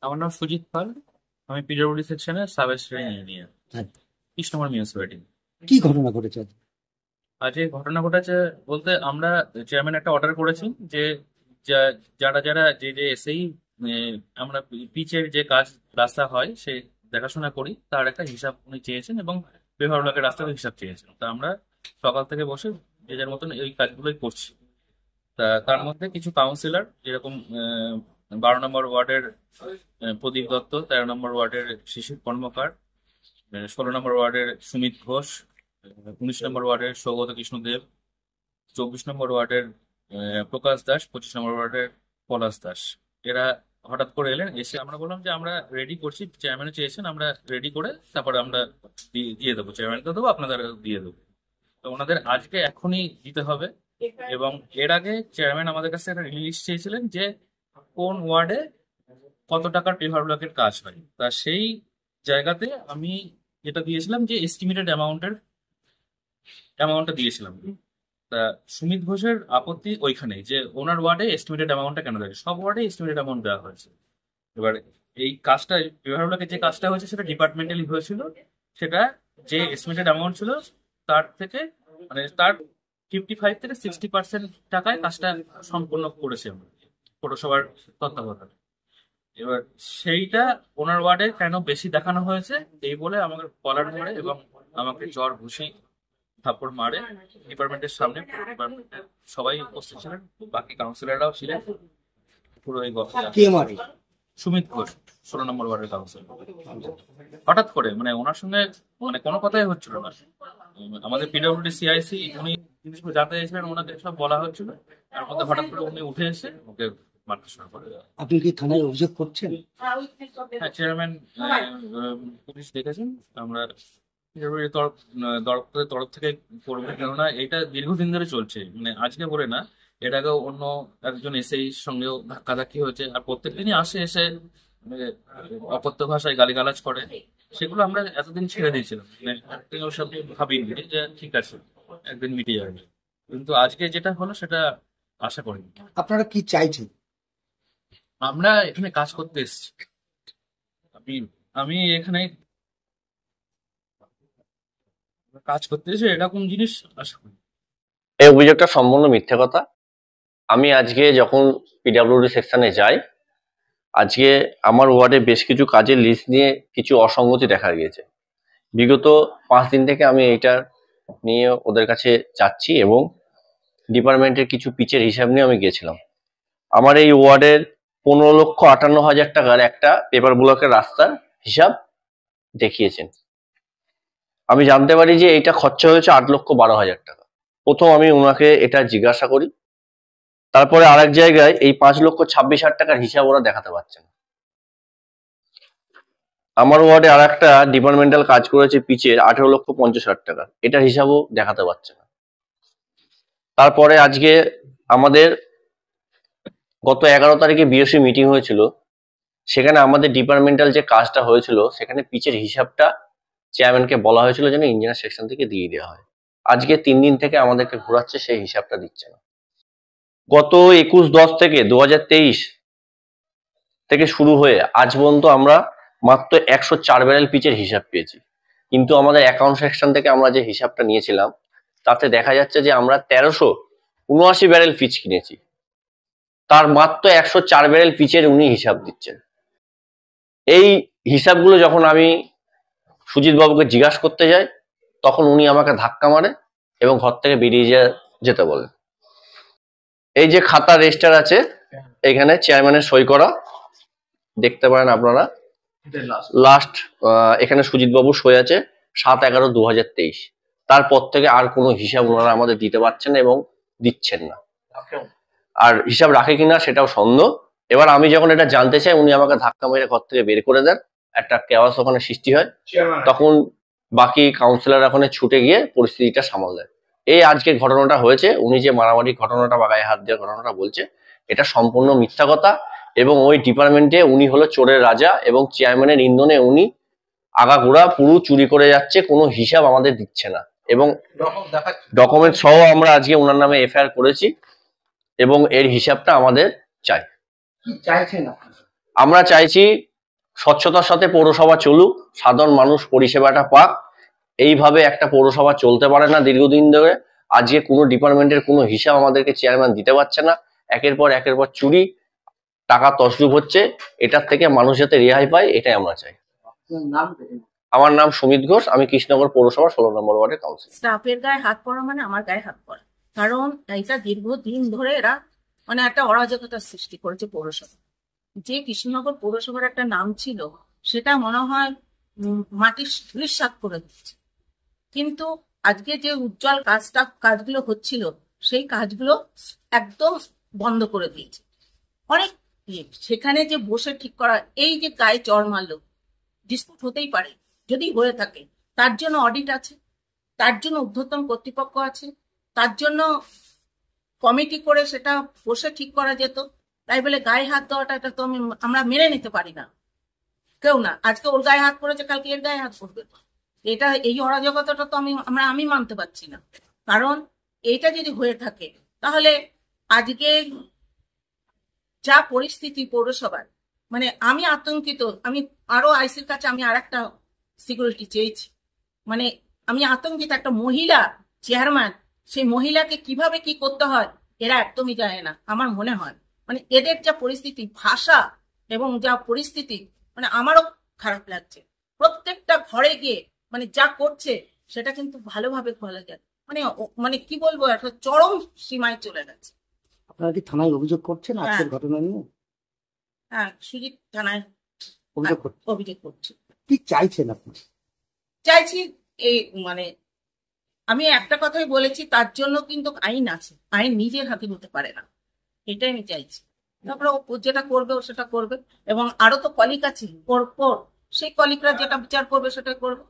আমার নাম সুজিত পাল। আমি পিডব্লিউডি সেকশনের সাব অ্যাসিস্ট্যান্ট ইঞ্জিনিয়ার, আচ্ছা, কৃষ্ণনগর মিউনিসিপালিটি। কি ঘটনা ঘটেছে আজ? আজ এই ঘটনা ঘটেছে বলতে আমরা চেয়ারম্যান একটা অর্ডার করেছি যে যারা যারা যে যে এসেই আমরা পিচের যে কাজ রাস্তা হয় সে দেখাশোনা করি তার একটা হিসাব উনি চেয়েছেন এবং বিভাগ ব্লকের রাস্তার হিসাব চেয়েছেন। তা আমরা সকাল থেকে বসে যে যার মতন এই কাজগুলোই করছি। তা তার মধ্যে কিছু কাউন্সিলর যেরকম 12 নম্বর ওয়ার্ডের প্রদীপ দত্ত, 13 নম্বর ওয়ার্ডের শিশির কর্মকার, 16 নম্বর ওয়ার্ডের সুমিত ঘোষ, 19 নম্বর ওয়ার্ডের সৌগত কৃষ্ণদেব, 24 নম্বর ওয়ার্ডের প্রকাশ দাস, 25 নম্বর ওয়ার্ডের পলাশ দাস। এরা হঠাৎ করে এলেন, এসে আমরা বললাম যে আমরা রেডি করছি, চেয়ারম্যান চেয়েছেন আমরা রেডি করে তারপরে আমরা দিয়ে দেবো, চেয়ারম্যানকে দেবো, আপনাদের দিয়ে দেবো। তো ওনাদের আজকে এখনই দিতে হবে। এবং এর আগে চেয়ারম্যান আমাদের কাছে একটা লিস্ট চেয়েছিলেন যে কোন ওয়ার্ডে কত টাকার পেভার ব্লকের কাজ হয়। তা সেই জায়গাতে আমি যেটা দিয়েছিলাম যে এস্টিমেটেড অ্যামাউন্টটা দিয়েছিলাম। তা সুমিত ঘোষের আপত্তি ওইখানে যে ওনার ওয়ার্ডে এস্টিমেটেড অ্যামাউন্টটা কেন দেয়, সব ওয়ার্ডে এস্টিমেটেড অ্যামাউন্ট দেওয়া হয়েছে। এবার এই কাজটা পেভার ব্লকে যে কাজটা হয়েছে সেটা ডিপার্টমেন্টালি হয়েছিল, সেটা যে এস্টিমেটেড অ্যামাউন্ট ছিল তার থেকে মানে তার 55 থেকে 60% টাকায় কাজটা সম্পূর্ণ করেছে আমরা পৌরসভার তত্ত্বাবধানে। এবার সেইটা ওনার ওয়ার্ডে কেন বেশি দেখানো হয়েছে এই বলে আমাকে কলার ধরে এবং আমাকে জ্বর ঘুষি থাপ্পড় মারে ডিপার্টমেন্টের সামনে। ডিপার্টমেন্টের সবাই উপস্থিত ছিলেন, বাকি কাউন্সিলররাও ছিলেন। পুরো এই কে মারে? সুমিত ঘোষ, 16 নম্বর ওয়ার্ডের কাউন্সিলর। হঠাৎ করে মানে ওনার সঙ্গে মানে কোনো কথাই হচ্ছিল না। আমাদের পিডব্লিউডি সিআইসি উনি জিনিসগুলো জানতে চাইছিলেন, ওনাকে সব বলা হচ্ছিল, তার মধ্যে হঠাৎ করে উনি উঠে এসে ওকে মারতে শুরু করে। আপনি কি থানায় অভিযোগ করছেন? হ্যাঁ, চেয়ারম্যান পুলিশ দেখেছেন, আমরা PWD দপ্তরের তরফ থেকে করবো, কেননা এটা দীর্ঘদিন ধরে চলছে, মানে আজকে বলে না, এর আগেও অন্য একজন এসেই সঙ্গেও ধাক্কাধাক্কি হয়েছে, আর প্রত্যেকদিনই আসে এসে মানে অকথ্য ভাষায় গালিগালাজ করে। সেগুলো আমরা এতদিন ছেড়ে দিয়েছিলাম, মানে একদিন ওসব নিয়ে ভাবিনি যে ঠিক আছে একদিন মিটে যাবে, কিন্তু আজকে যেটা হলো সেটা আশা করিনি। আপনারা কি চাইছেন? আমরা এখানে কাজ করতে এসেছি, আমি আমি এখানে কাজ করতে এসে এরকম জিনিস আশা করি। এই অভিযোগটা সম্পূর্ণ মিথ্যে কথা। আমি আজকে যখন পিডব্লিউডি সেকশনে যাই, আজকে আমার ওয়ার্ডে বেশ কিছু কাজের লিস্ট নিয়ে কিছু অসঙ্গতি দেখা গিয়েছে। বিগত 5 দিন থেকে আমি এইটা নিয়ে ওদের কাছে যাচ্ছি এবং ডিপার্টমেন্টের কিছু পিচের হিসাব নিয়ে আমি গিয়েছিলাম। আমার এই ওয়ার্ডের 15,58,000 টাকার একটা পেপার ব্লকের রাস্তার হিসাব দেখিয়েছেন। আমি জানতে পারি যে এইটা খরচা হয়েছে 8,12,000 টাকা। প্রথম আমি ওনাকে এটা জিজ্ঞাসা করি, তারপরে আরেক জায়গায় এই 5,26,000 টাকার হিসাব ওরা দেখাতে পারছে না। আমার ওয়ার্ডে আর একটা ডিপার্টমেন্টাল কাজ করেছে পিচের 18,50,000 টাকা, এটার হিসাবও দেখাতে পারছে না। তারপরে আজকে আমাদের গত 11 তারিখে বিওসি মিটিং হয়েছিল, সেখানে আমাদের ডিপার্টমেন্টাল যে কাজটা হয়েছিল সেখানে পিচের হিসাবটা চেয়ারম্যানকে বলা হয়েছিল যেন ইঞ্জিনিয়ার সেকশন থেকে দিয়ে দেওয়া হয়। আজকে 3 দিন থেকে আমাদেরকে ঘোরাচ্ছে, সেই হিসাবটা দিচ্ছে না। গত 21/10 থেকে 2023 থেকে শুরু হয়ে আজ পর্যন্ত আমরা মাত্র 104 ব্যারেল পিচের হিসাব পেয়েছি, কিন্তু আমাদের অ্যাকাউন্ট সেকশন থেকে আমরা যে হিসাবটা নিয়েছিলাম তাতে দেখা যাচ্ছে যে আমরা 1379 ব্যারেল পিচ কিনেছি, তার মাত্র 104 ব্যারেল পিচের উনি হিসাব দিচ্ছেন। এই হিসাবগুলো যখন আমি সুজিত বাবুকে জিজ্ঞাসা করতে যাই তখন উনি আমাকে ধাক্কা মারে এবং ঘর থেকে বেরিয়ে যেতে বলেন। এই যে খাতা রেজিস্টার আছে, এখানে চেয়ারম্যানের সই করা দেখতে পারেন আপনারা। লাস্ট এখানে সুজিত বাবু সই আছে 7/11/2023। তারপর থেকে আর কোনো হিসাব ওনারা আমাদের দিতে পারছেন না এবং দিচ্ছেন না, আর হিসাব রাখে কিনা সেটাও সন্দেহ। এবার আমি যখন এটা জানতে চাই উনি আমাকে ধাক্কা মেরে ঘর থেকে বের করে দেন, একটা কেওয়াস ওখানে সৃষ্টি হয়। তখন বাকি কাউন্সিলর ওখানে ছুটে গিয়ে পরিস্থিতিটা সামাল দেয়। এই আজকে ঘটনাটা হয়েছে, উনি যে মারামারি ঘটনাটা বা গায়ে হাত দেওয়ার ঘটনাটা বলছে এটা সম্পূর্ণ মিথ্যা কথা, এবং ওই ডিপার্টমেন্টে উনি হলো চোরের রাজা এবং চেয়ারম্যানের ইন্ধনে উনি আগাগোড়া পুরো চুরি করে যাচ্ছে, কোনো হিসাব আমাদের দিচ্ছে না এবং ডকুমেন্ট সহ আমরা আজকে ওনার নামে এফআইআর করেছি এবং এর হিসাবটা আমাদের চাই। আমরা চাইছি স্বচ্ছতার সাথে পৌরসভা চলুক, সাধারণ মানুষ পরিষেবাটা পাক। এইভাবে একটা পৌরসভা চলতে পারে না দীর্ঘদিন ধরে। আজকে কোনো ডিপার্টমেন্টের কোনো হিসাব আমাদেরকে চেয়ারম্যান দিতে পারছে না। একের পর চুরি, টাকা তছরূপ হচ্ছে। এটার থেকে মানুষ যাতে রেহাই পায়, এটাই আমরা চাই। আমার নাম সুমিত ঘোষ, আমি কৃষ্ণনগর পৌরসভা 16 নম্বর ওয়ার্ডের কাউন্সিলর। স্টাফের গায়ে হাত পড়া মানে আমার গায়ে হাত পড়া, কারণ এটা দীর্ঘদিন ধরে এরা মানে একটা অরাজকতার সৃষ্টি করেছে পৌরসভা। যে কৃষ্ণনগর পৌরসভার একটা নাম ছিল, সেটা মনে হয় মাটির ধূলিসাৎ করে দিচ্ছে। কিন্তু আজকে যে উজ্জ্বল কাজগুলো হচ্ছিল, সেই কাজগুলো একদম বন্ধ করে দিয়েছে। অনেক সেখানে যে বসে ঠিক করা, এই যে গায়ে চড় মারলো, ডিসপুট হতেই পারে, যদি হয়ে থাকে তার জন্য অডিট আছে, তার জন্য ঊর্ধ্বতন কর্তৃপক্ষ আছে, তার জন্য কমিটি করে সেটা বসে ঠিক করা যেত। তাই বলে গায়ে হাত দেওয়াটা, এটা তো আমরা মেনে নিতে পারি না, কেউ না। আজকে ওর গায়ে হাত পড়েছে, কালকে এর গায়ে হাত পড়বে। এটা এই অরাজকতাটা তো আমি মানতে পারছি না। কারণ এইটা যদি হয়ে থাকে, তাহলে আজকে যা পরিস্থিতি পৌরসভার, মানে আমি আতঙ্কিত। আমি আরো আইসির কাছে আমি আর একটা সিকিউরিটি চেয়েছি। মানে আমি আতঙ্কিত, একটা মহিলা চেয়ারম্যান, সেই মহিলাকে কিভাবে কি করতে হয় এরা একদমই জানে না আমার মনে হয়। মানে এদের যা পরিস্থিতি, ভাষা এবং যা পরিস্থিতি, মানে আমারও খারাপ লাগছে। প্রত্যেকটা ঘরে গিয়ে মানে যা করছে সেটা কিন্তু ভালোভাবে বলা যায়, মানে কি বলবো, একটা চরম সীমায় চলে গেছে। আপনারা কি থানায় অভিযোগ করছেন আজকের ঘটনা নিয়ে? হ্যাঁ, সুজিত থানায় অভিযোগ করছেন? অভিযোগ করছে। কি চাইছেন আপনি? চাইছি এই মানে আমি একটা কথাই বলেছি, তার জন্য কিন্তু আইন আছে, আইন নিজের হাতে নিতে পারে না, এটাই আমি চাইছি। তারপরে ও যেটা করবে ও সেটা করবে, এবং আরো তো কলিগ আছে পর সেই কলিগরা যেটা বিচার করবে সেটাই করবে।